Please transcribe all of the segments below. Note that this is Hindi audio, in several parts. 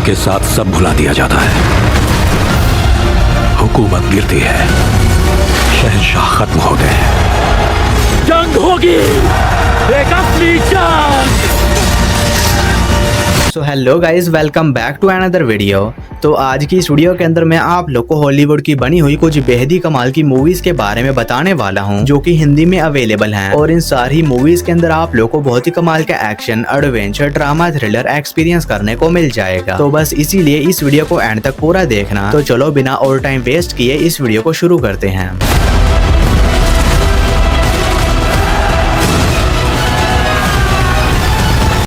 के साथ सब भुला दिया जाता है। हुकूमत गिरती है, शहंशाह खत्म होते हैं। जंग होगी, एक असली जंग। So hello guys, welcome back to another video. तो आज की इस वीडियो के अंदर मैं आप लोग को हॉलीवुड की बनी हुई कुछ बेहद ही कमाल की मूवीज के बारे में बताने वाला हूं, जो कि हिंदी में अवेलेबल हैं। और इन सारी मूवीज के अंदर आप लोग को बहुत ही कमाल का action, adventure, drama, thriller experience करने को मिल जाएगा। तो बस इसीलिए इस वीडियो को एंड तक पूरा देखना। तो चलो बिना और टाइम वेस्ट किए इस वीडियो को शुरू करते हैं।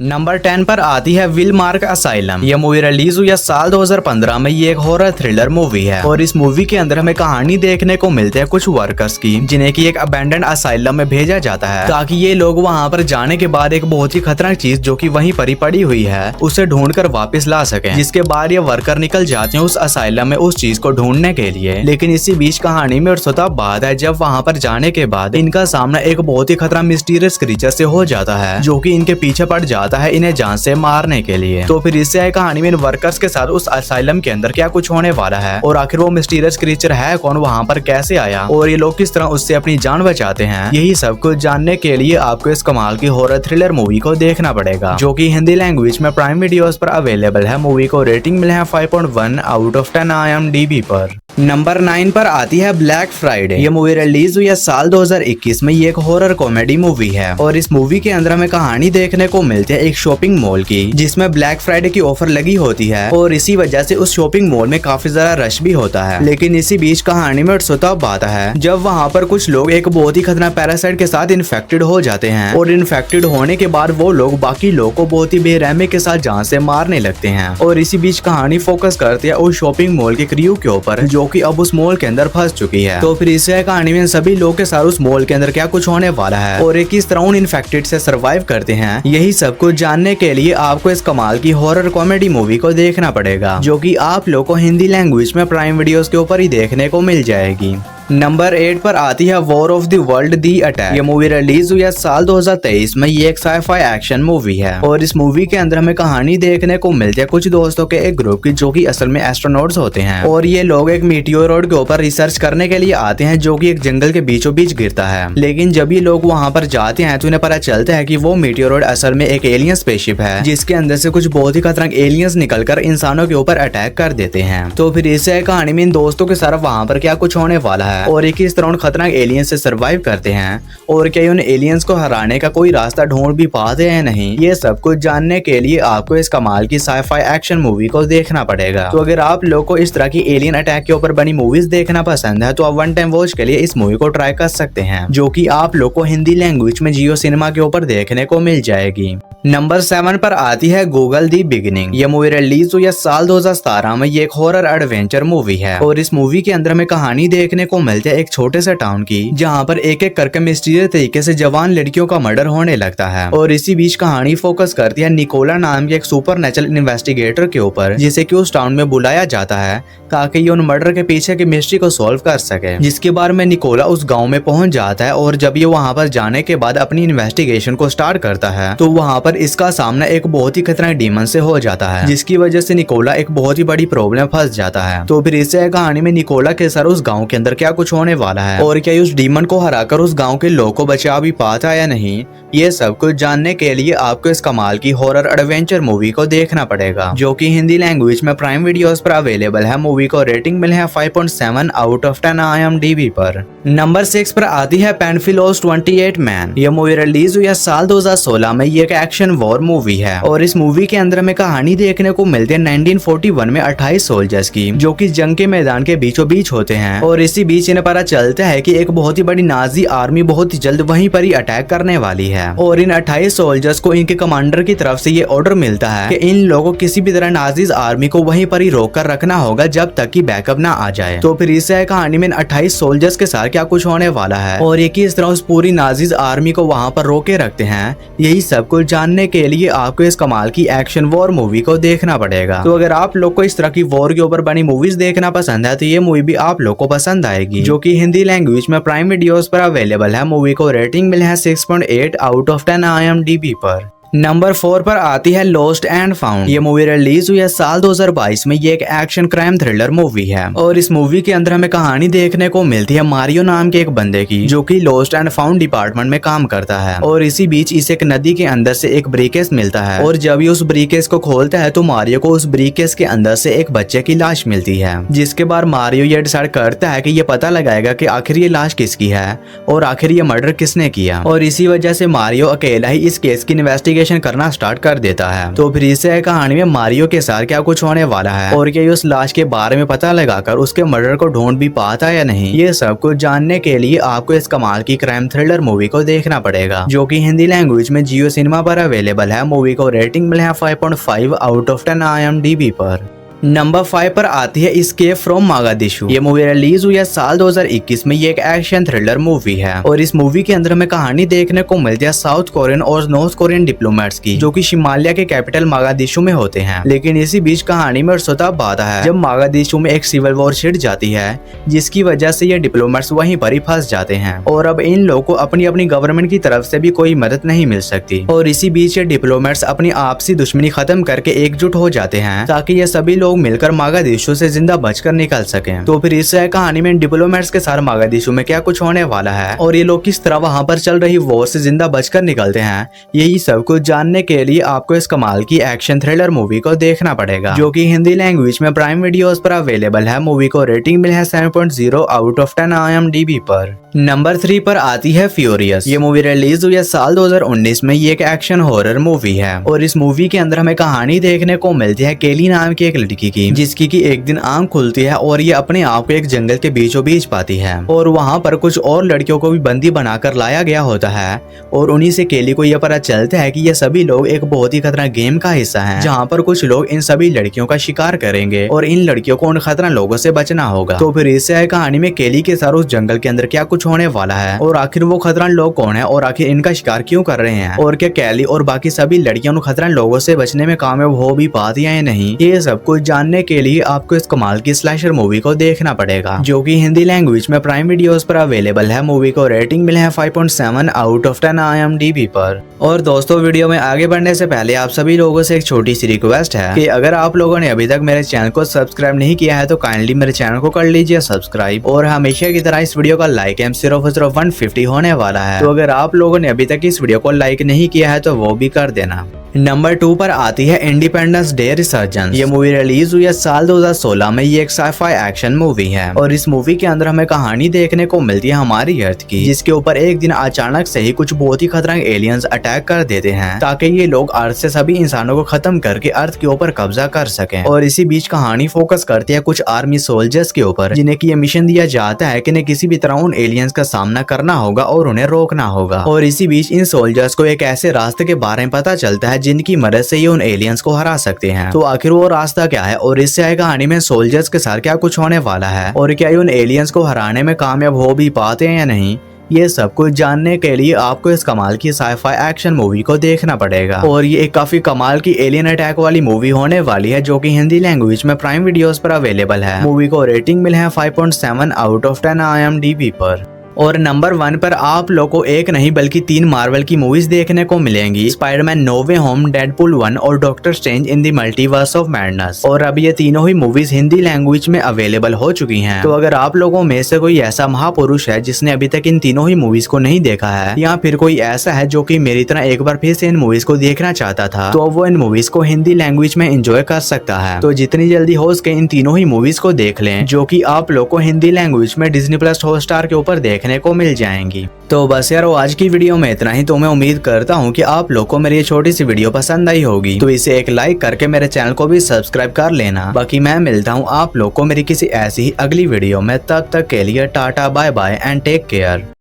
नंबर 10 पर आती है विलमार्क असाइलम। यह मूवी रिलीज हुई है साल 2015 में। ये एक हॉरर थ्रिलर मूवी है और इस मूवी के अंदर हमें कहानी देखने को मिलती है कुछ वर्कर्स की, जिन्हें की एक अबैंडन्ड असाइलम में भेजा जाता है ताकि ये लोग वहाँ पर जाने के बाद एक बहुत ही खतरनाक चीज जो कि वहीं पर ही पड़ी हुई है उसे ढूंढकर वापस ला सके। जिसके बाद ये वर्कर निकल जाते हैं उस असाइलम में उस चीज को ढूंढने के लिए। लेकिन इसी बीच कहानी में और बात है जब वहाँ पर जाने के बाद इनका सामना एक बहुत ही खतरनाक मिस्टीरियस क्रीचर से हो जाता है, जो कि इनके पीछे पड़ जाता है इन्हें जान से मारने के लिए। तो फिर इससे आए कहानी में इन वर्कर्स के साथ उस असाइलम के अंदर क्या कुछ होने वाला है और आखिर वो मिस्टीरियस क्रीचर है कौन, वहाँ पर कैसे आया और ये लोग किस तरह उससे अपनी जान बचाते हैं, यही सब कुछ जानने के लिए आपको इस कमाल की हॉरर थ्रिलर मूवी को देखना पड़ेगा, जो कि हिंदी लैंग्वेज में प्राइम वीडियोस पर अवेलेबल है। मूवी को रेटिंग मिले है 5.1 आउट ऑफ 10 IMDb पर। नंबर 9 पर आती है ब्लैक फ्राइडे। ये मूवी रिलीज हुई है साल 2021 में। ये एक हॉरर कॉमेडी मूवी है और इस मूवी के अंदर हमें कहानी देखने को मिलती है एक शॉपिंग मॉल की, जिसमें ब्लैक फ्राइडे की ऑफर लगी होती है और इसी वजह से उस शॉपिंग मॉल में काफी ज्यादा रश भी होता है। लेकिन इसी बीच कहानी में बात है जब वहाँ पर कुछ लोग एक बहुत ही खतरनाक पैरासाइट के साथ इन्फेक्टेड हो जाते हैं और इन्फेक्टेड होने के बाद वो लोग बाकी लोग को बहुत ही बेरहमी के साथ जान से मारने लगते हैं। और इसी बीच कहानी फोकस करती है उस शॉपिंग मॉल के क्रू के ऊपर, जो कि अब उस मॉल के अंदर फंस चुकी है। तो फिर इससे कहानी में सभी लोग के साथ उस मॉल के अंदर क्या कुछ होने वाला है और किस तरह उन इन्फेक्टेड से सरवाइव करते हैं, यही सब कुछ जानने के लिए आपको इस कमाल की हॉरर कॉमेडी मूवी को देखना पड़ेगा, जो कि आप लोग को हिंदी लैंग्वेज में प्राइम वीडियोस के ऊपर ही देखने को मिल जाएगी। नंबर 8 पर आती है war of the world the attack. ये मूवी रिलीज हुई है साल 2023 में। ये एक साइफाई एक्शन मूवी है और इस मूवी के अंदर हमें कहानी देखने को मिलती है कुछ दोस्तों के एक ग्रुप की, जो कि असल में एस्ट्रोनॉट्स होते हैं और ये लोग एक मीटियोरॉइड के ऊपर रिसर्च करने के लिए आते हैं, जो कि एक जंगल के बीचों बीच गिरता है। लेकिन जब ये लोग वहाँ पर जाते हैं तो उन्हें पता चलता है कि वो मीटियोरॉइड असल में एक एलियन स्पेसशिप है, जिसके अंदर से कुछ बहुत ही खतरनाक एलियंस निकलकर इंसानों के ऊपर अटैक कर देते हैं। तो फिर इससे कहानी में इन दोस्तों के साथ वहाँ पर क्या कुछ होने वाला है और एक इस तरह उन खतरनाक एलियंस से सरवाइव करते हैं और क्या उन एलियंस को हराने का कोई रास्ता ढूंढ भी पाते हैं नहीं, ये सब कुछ जानने के लिए आपको इस कमाल की साइफाई एक्शन मूवी को देखना पड़ेगा। तो अगर आप लोग को इस तरह की एलियन अटैक के ऊपर बनी मूवीज देखना पसंद है तो आप वन टाइम वॉच के लिए इस मूवी को ट्राई कर सकते हैं, जो कि आप लोग को हिंदी लैंग्वेज में जियो सिनेमा के ऊपर देखने को मिल जाएगी। नंबर 7 पर आती है गूगल दी बिगिनिंग। ये मूवी रिलीज हुई है साल 2017 में। ये एक हॉरर एडवेंचर मूवी है और इस मूवी के अंदर हमें कहानी देखने को मिलती है एक छोटे से टाउन की, जहाँ पर एक एक करके मिस्टीरियस तरीके से जवान लड़कियों का मर्डर होने लगता है। और इसी बीच कहानी फोकस करती है निकोला नाम के एक सुपरनैचुरल इन्वेस्टिगेटर के ऊपर, जिसे कि उस टाउन में बुलाया जाता है ताकि ये उन मर्डर के पीछे की मिस्ट्री को सॉल्व कर सके। जिसके बाद में निकोला उस गाँव में पहुंच जाता है और जब ये वहाँ पर जाने के बाद अपनी इन्वेस्टिगेशन को स्टार्ट करता है तो वहाँ पर इसका सामना एक बहुत ही खतरनाक डीमन से हो जाता है, जिसकी वजह से निकोला एक बहुत ही बड़ी प्रॉब्लम फंस जाता है। तो फिर इससे कहानी में निकोला के साथ उस गांव के अंदर क्या कुछ होने वाला है और क्या उस डीमन को हराकर उस गांव के लोगों को बचा भी पाता या नहीं, ये सब कुछ जानने के लिए आपको इस कमाल की हॉरर एडवेंचर मूवी को देखना पड़ेगा, जो कि हिंदी लैंग्वेज में प्राइम वीडियोस पर अवेलेबल है। मूवी को रेटिंग मिले है 5.7 आउट ऑफ 10 IMDb पर। नंबर 6 पर आती है पेनफिलोस 28 मैन। ये मूवी रिलीज हुई है साल 2016 में। ये एक एक्शन वॉर मूवी है और इस मूवी के अंदर हमें कहानी देखने को मिलती है 1941 में 28 सोल्जर्स की, जो कि जंग के मैदान के बीचों बीच होते हैं। और इसी बीच इन्हें पता चलता है कि एक बहुत ही बड़ी नाजी आर्मी बहुत ही जल्द वहीं पर ही अटैक करने वाली है और इन 28 सोल्जर्स को इनके कमांडर की तरफ से ये ऑर्डर मिलता है कि इन लोगों को किसी भी तरह नाजीज आर्मी को वहीं पर ही रोक कर रखना होगा जब तक कि बैकअप ना आ जाए। तो फिर इससे कहानी में 28 सोल्जर्स के साथ क्या कुछ होने वाला है और ये किस तरह उस पूरी नाजीज आर्मी को वहाँ पर रोके रखते हैं, यही सब कुछ जानने के लिए आपको इस कमाल की एक्शन वॉर मूवी को देखना पड़ेगा। तो अगर आप लोग को इस तरह की वॉर के ऊपर बनी मूवीज देखना पसंद है तो ये मूवी भी आप लोग को पसंद आएगी, जो कि हिंदी लैंग्वेज में प्राइम वीडियोस पर अवेलेबल है। मूवी को रेटिंग मिले है 6.8 आउट ऑफ 10 IMDb पर। नंबर 4 पर आती है लॉस्ट एंड फाउंड। ये मूवी रिलीज हुई है साल 2022 में। ये एक एक्शन क्राइम थ्रिलर मूवी है और इस मूवी के अंदर हमें कहानी देखने को मिलती है मारियो नाम के एक बंदे की, जो कि लॉस्ट एंड फाउंड डिपार्टमेंट में काम करता है। और इसी बीच इसे एक नदी के अंदर से एक ब्रीकेस मिलता है और जब ये उस ब्रीकेस को खोलता है तो मारियो को उस ब्रीकेस के अंदर से एक बच्चे की लाश मिलती है, जिसके बाद मारियो ये डिसाइड करता है कि ये पता लगाएगा कि आखिर ये लाश किसकी है और आखिर ये मर्डर किसने किया। और इसी वजह से मारियो अकेला ही इस केस की इन्वेस्टिगेशन करना स्टार्ट कर देता है। तो फिर इस कहानी में मारियो के साथ क्या कुछ होने वाला है और क्या उस लाश के बारे में पता लगाकर उसके मर्डर को ढूंढ भी पाता है या नहीं, ये सब कुछ जानने के लिए आपको इस कमाल की क्राइम थ्रिलर मूवी को देखना पड़ेगा, जो कि हिंदी लैंग्वेज में जियो सिनेमा पर अवेलेबल है। मूवी को रेटिंग मिले है 5.5 आउट ऑफ 10 IMDb पर। नंबर 5 पर आती है एस्केप फ्रॉम मोगादिशु। ये मूवी रिलीज हुई है साल 2021 में। ये एक एक्शन थ्रिलर मूवी है और इस मूवी के अंदर हमें कहानी देखने को मिलती है साउथ कोरियन और नॉर्थ कोरियन डिप्लोमेट्स की, जो कि शिमालिया के कैपिटल मोगादिशु में होते हैं। लेकिन इसी बीच कहानी में तब आता है जब मोगादिशु में एक सिविल वॉर छिड़ जाती है, जिसकी वजह से ये डिप्लोमेट्स वहीं पर ही फंस जाते हैं और अब इन लोगों को अपनी अपनी गवर्नमेंट की तरफ से भी कोई मदद नहीं मिल सकती। और इसी बीच ये डिप्लोमेट्स अपनी आपसी दुश्मनी खत्म करके एकजुट हो जाते हैं ताकि ये सभी लोग मिलकर मोगादिशु से जिंदा बचकर निकल सकें। तो फिर इस कहानी में डिप्लोमेट्स के साथ मोगादिशु में क्या कुछ होने वाला है और ये लोग किस तरह वहां पर चल रही वॉर से जिंदा बचकर निकलते हैं, यही सब कुछ जानने के लिए आपको इस कमाल की एक्शन थ्रिलर मूवी को देखना पड़ेगा, जो कि हिंदी लैंग्वेज में प्राइम वीडियोस पर अवेलेबल है। मूवी को रेटिंग मिली है 7.0 आउट ऑफ 10 IMDb पर। नंबर 3 पर आती है फ्यूरियस। ये मूवी रिलीज हुई है साल 2019 में। ये एक एक्शन हॉरर मूवी है और इस मूवी के अंदर हमें कहानी देखने को मिलती है केली नाम की एक लड़की की, जिसकी की एक दिन आंख खुलती है और ये अपने आप को एक जंगल के बीचों बीच पाती है और वहाँ पर कुछ और लड़कियों को भी बंदी बनाकर लाया गया होता है। और उन्हीं से केली को यह पता चलता है कि ये सभी लोग एक बहुत ही खतरनाक गेम का हिस्सा हैं, जहाँ पर कुछ लोग इन सभी लड़कियों का शिकार करेंगे और इन लड़कियों को उन खतरनाक लोगों से बचना होगा। तो फिर इससे कहानी में केली के साथ उस जंगल के अंदर क्या कुछ होने वाला है और आखिर वो खतरनाक लोग कौन है और आखिर इनका शिकार क्यों कर रहे हैं और क्या केली और बाकी सभी लड़कियां उन खतरनाक लोगों से बचने में कामयाब हो भी पाती है या नहीं, ये सब कुछ जानने के लिए आपको इस कमाल की स्लैशर मूवी को देखना पड़ेगा, जो कि हिंदी लैंग्वेज में प्राइम वीडियोस पर अवेलेबल है। मूवी को रेटिंग मिले है 5.7 आउट ऑफ 10 IMDb पर। और दोस्तों, वीडियो में आगे बढ़ने से पहले आप सभी लोगों से एक छोटी सी रिक्वेस्ट है कि अगर आप लोगों ने अभी तक मेरे चैनल को सब्सक्राइब नहीं किया है तो काइंडली मेरे चैनल को कर लीजिए सब्सक्राइब। और हमेशा की तरह इस वीडियो का लाइक एम सिर्फ 150 होने वाला है, तो अगर आप लोगों ने अभी तक इस वीडियो को लाइक नहीं किया है तो वो भी कर देना। नंबर 2 पर आती है इंडिपेंडेंस डे रिसर्जेंस। ये मूवी रिलीज हुई है साल 2016 में। ये एक साइफाई एक्शन मूवी है और इस मूवी के अंदर हमें कहानी देखने को मिलती है हमारी अर्थ की, जिसके ऊपर एक दिन अचानक से ही कुछ बहुत ही खतरनाक एलियंस अटैक कर देते हैं ताकि ये लोग अर्थ से सभी इंसानों को खत्म करके अर्थ के ऊपर कब्जा कर सकें। और इसी बीच कहानी फोकस करती है कुछ आर्मी सोल्जर्स के ऊपर, जिन्हें की ये मिशन दिया जाता है कि किसी भी तरह उन एलियंस का सामना करना होगा और उन्हें रोकना होगा। और इसी बीच इन सोल्जर्स को एक ऐसे रास्ते के बारे में पता चलता है जिनकी मदद से ये उन एलियंस को हरा सकते हैं। तो आखिर वो रास्ता क्या है और इससे आए कहानी में सोल्जर्स के साथ क्या कुछ होने वाला है और क्या ये उन एलियंस को हराने में कामयाब हो भी पाते हैं या नहीं, ये सब कुछ जानने के लिए आपको इस कमाल की साइफाई एक्शन मूवी को देखना पड़ेगा। और ये एक काफी कमाल की एलियन अटैक वाली मूवी होने वाली है, जो कि हिंदी लैंग्वेज में प्राइम वीडियोस पर अवेलेबल है। मूवी को रेटिंग मिले है 5.7 आउट ऑफ 10 IMDb पर। और नंबर 1 पर आप लोगों को एक नहीं बल्कि 3 मार्वल की मूवीज देखने को मिलेंगी, स्पाइडरमैन नो वे होम, डेडपूल 1 और doctor strange in the multiverse of madness. और अब ये तीनों ही मूवीज हिंदी लैंग्वेज में अवेलेबल हो चुकी हैं। तो अगर आप लोगों में से कोई ऐसा महापुरुष है जिसने अभी तक इन तीनों ही मूवीज को नहीं देखा है, या फिर कोई ऐसा है जो कि मेरी तरह एक बार फिर से इन मूवीज को देखना चाहता था, तो वो इन मूवीज को हिंदी लैंग्वेज में एंजॉय कर सकता है। तो जितनी जल्दी हो सके इन तीनों ही मूवीज को देख लें, जो कि आप लोग को हिंदी लैंग्वेज में डिज्नी प्लस हॉटस्टार के ऊपर देखने को मिल जाएंगी। तो बस यार, आज की वीडियो में इतना ही। तो मैं उम्मीद करता हूँ कि आप लोग को मेरी ये छोटी सी वीडियो पसंद आई होगी, तो इसे एक लाइक करके मेरे चैनल को भी सब्सक्राइब कर लेना। बाकी मैं मिलता हूँ आप लोग को मेरी किसी ऐसी ही अगली वीडियो में। तब तक के लिए tata bye bye and take care.